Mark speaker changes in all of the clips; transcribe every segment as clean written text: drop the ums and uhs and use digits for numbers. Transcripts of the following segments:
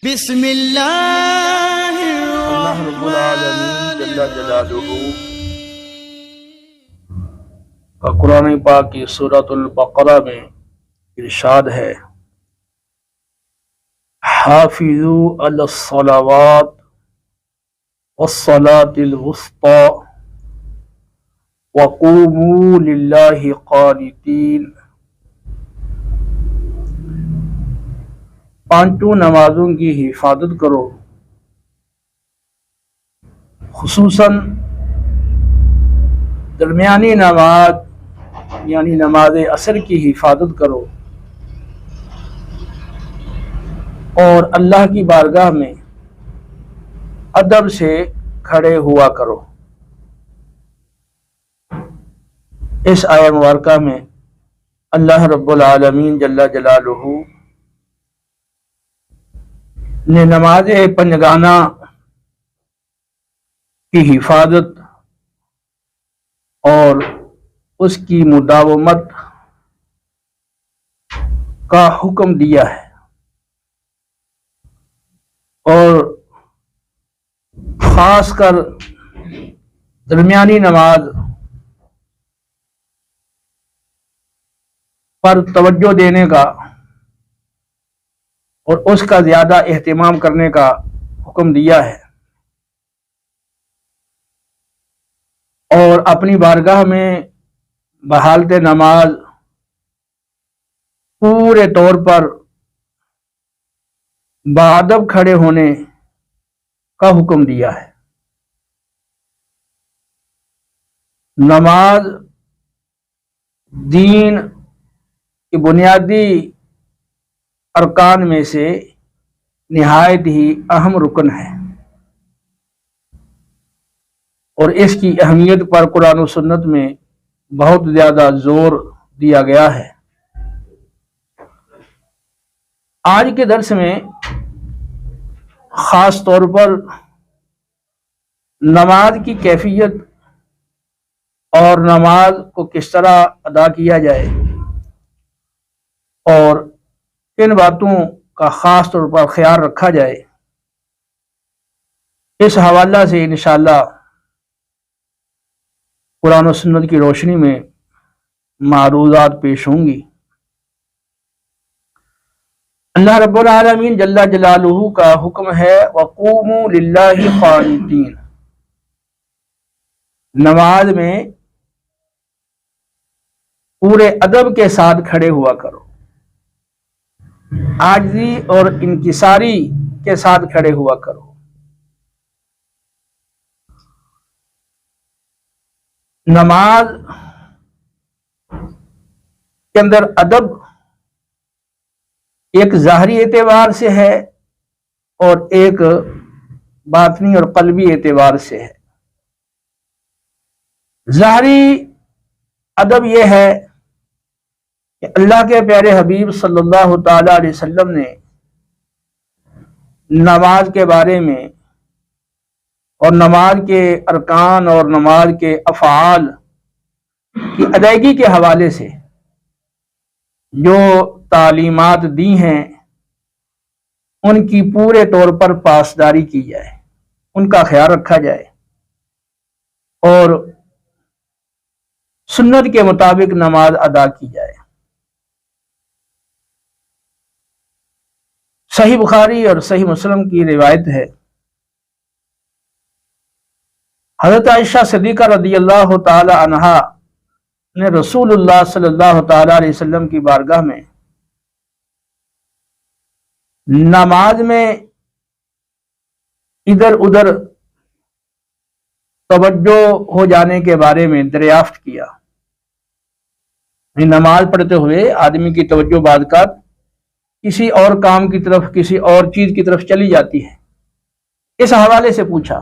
Speaker 1: بسم اللہ
Speaker 2: اللہ رب العالمین جل جلالہ کا قرآن پاک کی سورۃ البقرہ میں ارشاد ہے، حافظوا علی الصلوات والصلاۃ الوسطی وقوموا للہ قانتین۔ پانچوں نمازوں کی حفاظت کرو، خصوصاً درمیانی نماز یعنی نماز عصر کی حفاظت کرو، اور اللہ کی بارگاہ میں ادب سے کھڑے ہوا کرو۔ اس آیہ مبارکہ میں اللہ رب العالمین جل جلالہ نے نماز پنجگانہ کی حفاظت اور اس کی مداومت کا حکم دیا ہے، اور خاص کر درمیانی نماز پر توجہ دینے کا اور اس کا زیادہ اہتمام کرنے کا حکم دیا ہے، اور اپنی بارگاہ میں بحالت نماز پورے طور پر باادب کھڑے ہونے کا حکم دیا ہے۔ نماز دین کی بنیادی ارکان میں سے نہایت ہی اہم رکن ہے، اور اس کی اہمیت پر قرآن و سنت میں بہت زیادہ زور دیا گیا ہے۔ آج کے درس میں خاص طور پر نماز کی کیفیت اور نماز کو کس طرح ادا کیا جائے اور کن باتوں کا خاص طور پر خیال رکھا جائے، اس حوالہ سے انشاءاللہ قرآن و سنت کی روشنی میں معروضات پیش ہوں گی۔ اللہ رب العالمین جل جلالہ کا حکم ہے، وقوموا للہ قانتین۔ نماز میں پورے ادب کے ساتھ کھڑے ہوا کرو، عاجزی اور انکساری کے ساتھ کھڑے ہوا کرو۔ نماز کے اندر ادب ایک ظاہری اعتبار سے ہے اور ایک باطنی اور قلبی اعتبار سے ہے۔ ظاہری ادب یہ ہے کہ اللہ کے پیارے حبیب صلی اللہ تعالی علیہ وسلم نے نماز کے بارے میں اور نماز کے ارکان اور نماز کے افعال کی ادائیگی کے حوالے سے جو تعلیمات دی ہیں، ان کی پورے طور پر پاسداری کی جائے، ان کا خیال رکھا جائے، اور سنت کے مطابق نماز ادا کی جائے۔ صحیح بخاری اور صحیح مسلم کی روایت ہے، حضرت عائشہ صدیقہ رضی اللہ تعالی عنہا نے رسول اللہ صلی اللہ تعالی علیہ وسلم کی بارگاہ میں نماز میں ادھر ادھر توجہ ہو جانے کے بارے میں دریافت کیا۔ نماز پڑھتے ہوئے آدمی کی توجہ بعض اوقات کسی اور کام کی طرف، کسی اور چیز کی طرف چلی جاتی ہے، اس حوالے سے پوچھا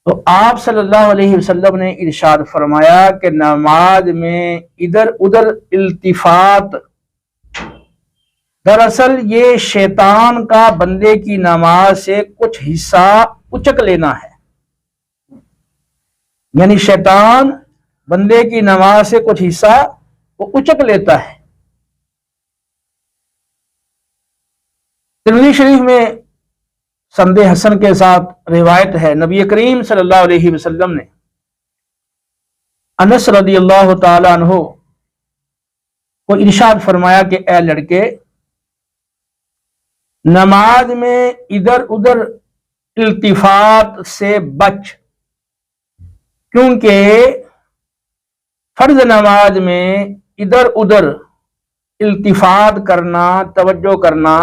Speaker 2: تو آپ صلی اللہ علیہ وسلم نے ارشاد فرمایا کہ نماز میں ادھر ادھر التفات دراصل یہ شیطان کا بندے کی نماز سے کچھ حصہ اچک لینا ہے، یعنی شیطان بندے کی نماز سے کچھ حصہ وہ اچک لیتا ہے۔ ترمذی شریف میں سند حسن کے ساتھ روایت ہے، نبی کریم صلی اللہ علیہ وسلم نے انس رضی اللہ تعالی عنہ کو ارشاد فرمایا کہ اے لڑکے، نماز میں ادھر ادھر التفات سے بچ، کیونکہ فرض نماز میں ادھر ادھر التفات کرنا، توجہ کرنا،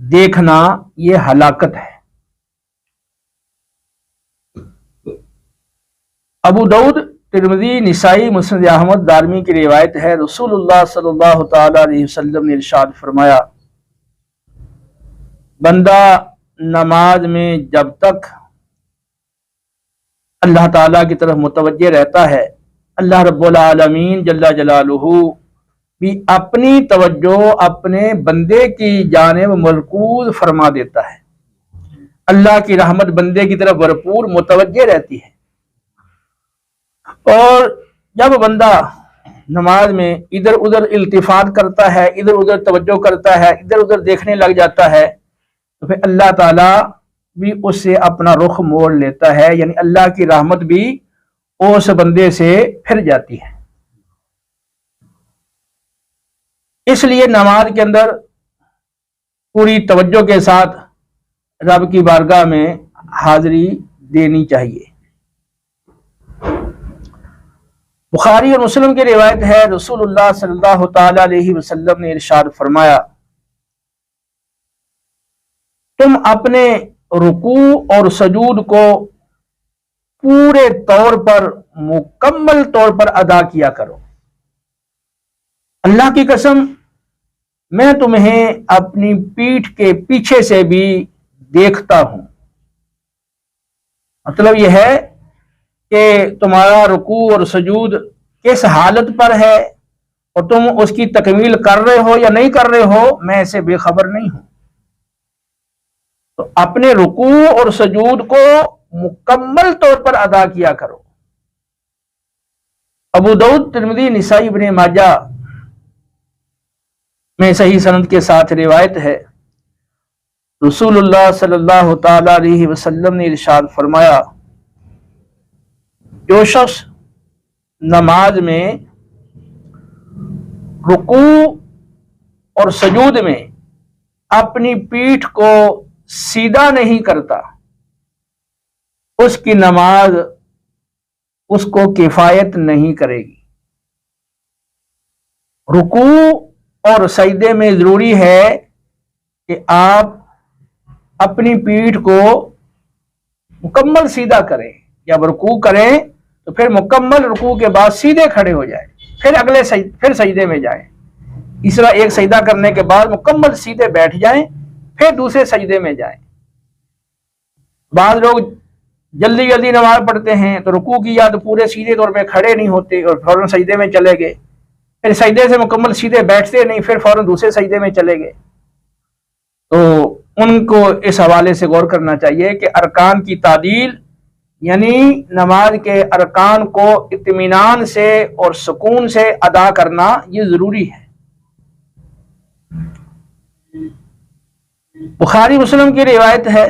Speaker 2: دیکھنا، یہ ہلاکت ہے۔ ابو داؤد، ترمذی، نسائی، مسند احمد، دارمی کی روایت ہے، رسول اللہ صلی اللہ تعالی علیہ وسلم نے ارشاد فرمایا، بندہ نماز میں جب تک اللہ تعالیٰ کی طرف متوجہ رہتا ہے، اللہ رب العالمین جل جلالہ بھی اپنی توجہ اپنے بندے کی جانب مرکوز فرما دیتا ہے۔ اللہ کی رحمت بندے کی طرف بھرپور متوجہ رہتی ہے، اور جب بندہ نماز میں ادھر ادھر التفات کرتا ہے، ادھر ادھر توجہ کرتا ہے، ادھر ادھر دیکھنے لگ جاتا ہے، تو پھر اللہ تعالیٰ بھی اس سے اپنا رخ موڑ لیتا ہے، یعنی اللہ کی رحمت بھی اس بندے سے پھر جاتی ہے۔ اس لیے نماز کے اندر پوری توجہ کے ساتھ رب کی بارگاہ میں حاضری دینی چاہیے۔ بخاری اور مسلم کی روایت ہے، رسول اللہ صلی اللہ تعالی علیہ وسلم نے ارشاد فرمایا، تم اپنے رکوع اور سجود کو پورے طور پر، مکمل طور پر ادا کیا کرو۔ اللہ کی قسم، میں تمہیں اپنی پیٹھ کے پیچھے سے بھی دیکھتا ہوں۔ مطلب یہ ہے کہ تمہارا رکوع اور سجود کس حالت پر ہے اور تم اس کی تکمیل کر رہے ہو یا نہیں کر رہے ہو، میں اسے بے خبر نہیں ہوں۔ تو اپنے رکوع اور سجود کو مکمل طور پر ادا کیا کرو۔ ابو داؤد، ترمذی، نسائی، ابن ماجہ میں صحیح سند کے ساتھ روایت ہے، رسول اللہ صلی اللہ تعالی علیہ وسلم نے ارشاد فرمایا، جو شخص نماز میں رکوع اور سجود میں اپنی پیٹھ کو سیدھا نہیں کرتا، اس کی نماز اس کو کفایت نہیں کرے گی۔ رکوع اور سجدے میں ضروری ہے کہ آپ اپنی پیٹھ کو مکمل سیدھا کریں۔ جب رکوع کریں تو پھر مکمل رکوع کے بعد سیدھے کھڑے ہو جائیں، پھر سجدے میں جائیں۔ اس طرح ایک سجدہ کرنے کے بعد مکمل سیدھے بیٹھ جائیں، پھر دوسرے سجدے میں جائیں۔ بعض لوگ جلدی جلدی نماز پڑھتے ہیں تو رکوع کی یا تو پورے سیدھے طور پہ کھڑے نہیں ہوتے اور فوراً سجدے میں چلے گئے، پھر سجدے سے مکمل سیدھے بیٹھتے نہیں، پھر فوراً دوسرے سجدے میں چلے گئے۔ تو ان کو اس حوالے سے غور کرنا چاہیے کہ ارکان کی تعدیل، یعنی نماز کے ارکان کو اطمینان سے اور سکون سے ادا کرنا، یہ ضروری ہے۔ بخاری مسلم کی روایت ہے،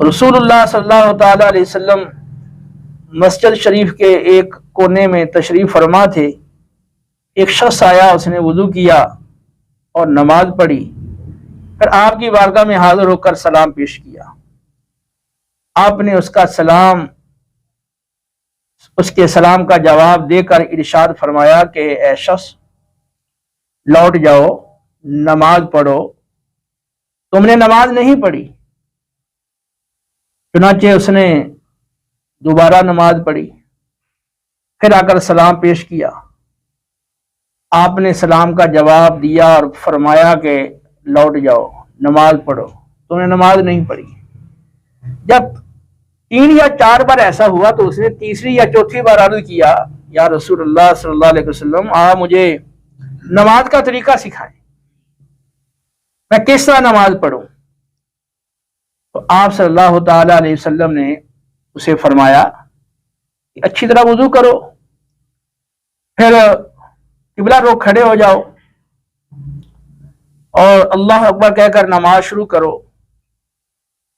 Speaker 2: رسول اللہ صلی اللہ تعالی علیہ وسلم مسجد شریف کے ایک کونے میں تشریف فرما تھے۔ ایک شخص آیا، اس نے وضو کیا اور نماز پڑھی، پھر آپ کی بارگاہ میں حاضر ہو کر سلام پیش کیا۔ آپ نے اس کے سلام کا جواب دے کر ارشاد فرمایا کہ اے شخص، لوٹ جاؤ، نماز پڑھو، تم نے نماز نہیں پڑھی۔ چنانچہ اس نے دوبارہ نماز پڑھی، پھر آ کر سلام پیش کیا۔ آپ نے سلام کا جواب دیا اور فرمایا کہ لوٹ جاؤ، نماز پڑھو، تم نے نماز نہیں پڑھی۔ جب 3 یا 4 بار ایسا ہوا تو اس نے تیسری یا چوتھی بار عرض کیا، یا رسول اللہ صلی اللہ علیہ وسلم، آپ مجھے نماز کا طریقہ سکھائیں، میں کس طرح نماز پڑھوں؟ تو آپ صلی اللہ تعالی علیہ وسلم نے اسے فرمایا کہ اچھی طرح وضو کرو، پھر قبلہ رخ کھڑے ہو جاؤ اور اللہ اکبر کہہ کر نماز شروع کرو،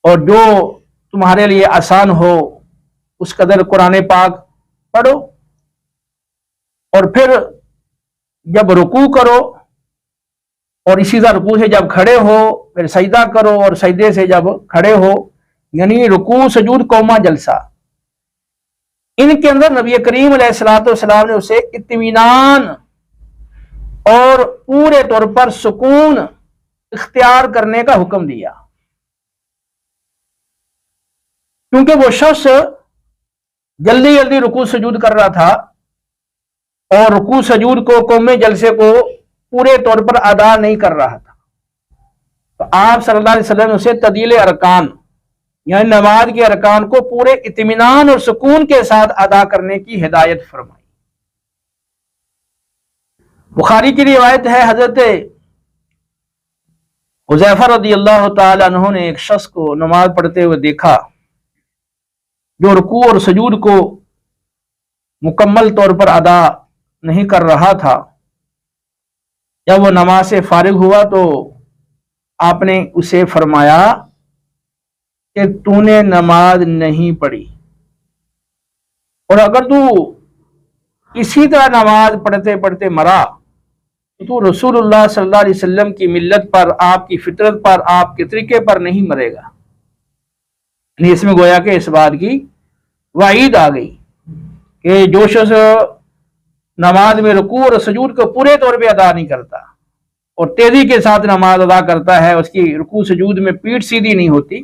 Speaker 2: اور جو تمہارے لیے آسان ہو اس قدر قرآن پاک پڑھو، اور پھر جب رکوع کرو اور اسی طرح رکوع سے جب کھڑے ہو پھر سجدہ کرو، اور سجدے سے جب کھڑے ہو، یعنی رکوع سجود قوما جلسہ، ان کے اندر نبی کریم علیہ الصلوۃ والسلام نے اسے اطمینان اور پورے طور پر سکون اختیار کرنے کا حکم دیا، کیونکہ وہ شخص جلدی جلدی رکوع سجود کر رہا تھا اور رکوع سجود کو قوم جلسے کو پورے طور پر ادا نہیں کر رہا تھا، تو آپ صلی اللہ علیہ وسلم نے اسے تعدیل ارکان یعنی نماز کے ارکان کو پورے اطمینان اور سکون کے ساتھ ادا کرنے کی ہدایت فرمائی۔ بخاری کی روایت ہے، حضرت حذیفہ رضی اللہ تعالی عنہ نے ایک شخص کو نماز پڑھتے ہوئے دیکھا جو رکوع اور سجود کو مکمل طور پر ادا نہیں کر رہا تھا۔ جب وہ نماز سے فارغ ہوا تو آپ نے اسے فرمایا کہ تو نے نماز نہیں پڑھی، اور اگر تو اسی طرح نماز پڑھتے پڑھتے مرا تو رسول اللہ صلی اللہ علیہ وسلم کی ملت پر، آپ کی فطرت پر، آپ کے طریقے پر نہیں مرے گا۔ یعنی اس میں گویا کہ اس بات کی وعید آ گئی کہ جو شخص نماز میں رکوع اور سجود کو پورے طور پہ ادا نہیں کرتا اور تیزی کے ساتھ نماز ادا کرتا ہے، اس کی رکوع سجود میں پیٹھ سیدھی نہیں ہوتی،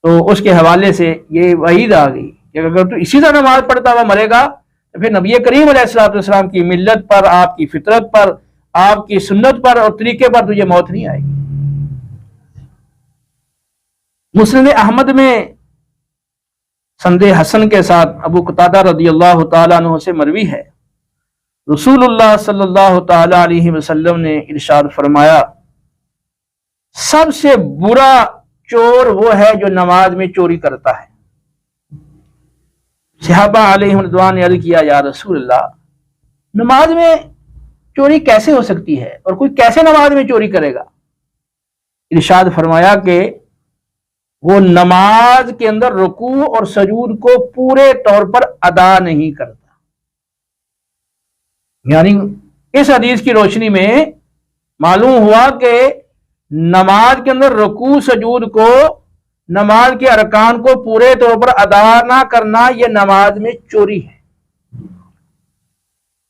Speaker 2: تو اس کے حوالے سے یہ وعید آ گئی کہ اگر تو اسی طرح نماز پڑھتا ہوا مرے گا تو پھر نبی کریم علیہ الصلوۃ والسلام کی ملت پر، آپ کی فطرت پر، آپ کی سنت پر اور طریقے پر تجھے موت نہیں آئے گی۔ مسند احمد میں سند حسن کے ساتھ ابو قتادہ رضی اللہ تعالیٰ عنہ سے مروی ہے، رسول اللہ صلی اللہ تعالی علیہ وسلم نے ارشاد فرمایا، سب سے برا چور وہ ہے جو نماز میں چوری کرتا ہے۔ صحابہ علیہ رضوان نے عرض کیا، یا رسول اللہ، نماز میں چوری کیسے ہو سکتی ہے اور کوئی کیسے نماز میں چوری کرے گا؟ ارشاد فرمایا کہ وہ نماز کے اندر رکوع اور سجود کو پورے طور پر ادا نہیں کرتا۔ یعنی اس حدیث کی روشنی میں معلوم ہوا کہ نماز کے اندر رکوع سجود کو، نماز کے ارکان کو پورے طور پر ادا نہ کرنا یہ نماز میں چوری ہے۔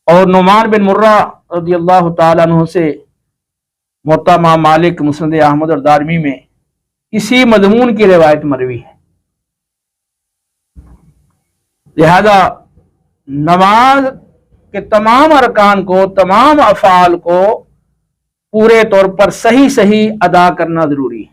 Speaker 2: اور نعمان بن مرہ رضی اللہ تعالیٰ عنہ سے موطا امام مالک، مسند احمد اور دارمی میں اسی مضمون کی روایت مروی ہے۔ لہذا نماز کے تمام ارکان کو، تمام افعال کو پورے طور پر صحیح ادا کرنا ضروری ہے۔